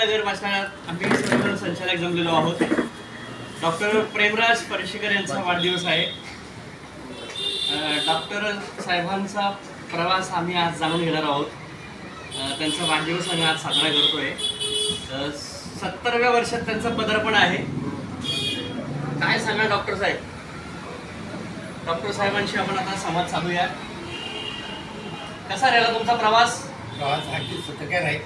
नगर वाचनालयात आम्ही सर्व संचालक जमलेलो आहोत. डॉक्टर प्रेमराज परुशेकर यांचा वाढदिवस आहे. डॉक्टर साहेबांचा प्रवास आम्ही आज जाणून घेणार आहोत. त्यांचा वाढदिवस आम्ही आज साजरा करतोय. 70व्या वर्षात त्यांचं पदार्पण आहे. काय सांगा डॉक्टर साहेब? डॉक्टर साहेबांशी आपण आता संवाद साधूया. कसा राहिला तुमचा प्रवास? प्रवास अगदी सुखकर आहे.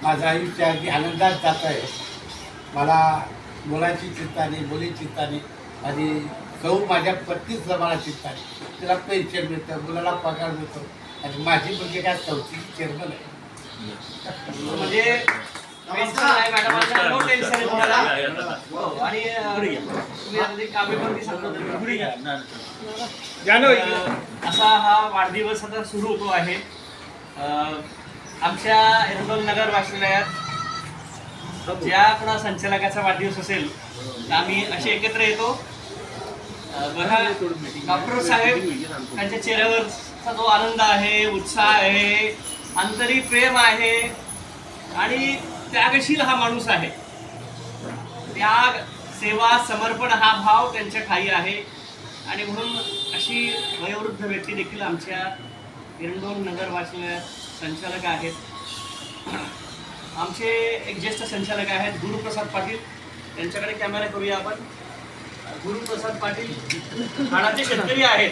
माझं आयुष्य अगदी आनंदात जात आहे. मला मुलाची चिंता नाही, मुली चिंता नाही आणि सौ माझ्या पत्नीचं मला चिंता नाही. तिला पेन्शन मिळतं, मुलाला पगार मिळतो आणि माझी मुलगी काय चौथी चेअरमन आहे. म्हणजे टेन्शन नाही मॅडम, नो टेन्शन आहे तुम्हाला. आणि तुम्ही आता जे कामे पण ती सांगत असा हा वाढदिवस आता सुरू होतो आहे. आमच्या एरंडोल नगर वाचनालयात ज्या कोणा संचालकाचा वाढदिवस असेल तर आम्ही असे एकत्र येतो. बघा, डॉक्टर साहेब त्यांच्या चेहऱ्यावरचा जो आनंद आहे, उत्साह आहे, आंतरिक प्रेम आहे आणि त्यागशील हा माणूस आहे. त्याग, सेवा, समर्पण हा भाव त्यांच्या ठायी आहे. आणि म्हणून अशी वयोवृद्ध व्यक्ती देखील आमच्या एरंडोल नगर वाचनालयात संचालक आहेत. आमचे एक ज्येष्ठ संचालक आहेत गुरुप्रसाद पाटील. त्यांच्याकडे कॅमेरा करूया आपण. गुरुप्रसाद पाटील ठाण्याचे शेतकरी आहेत.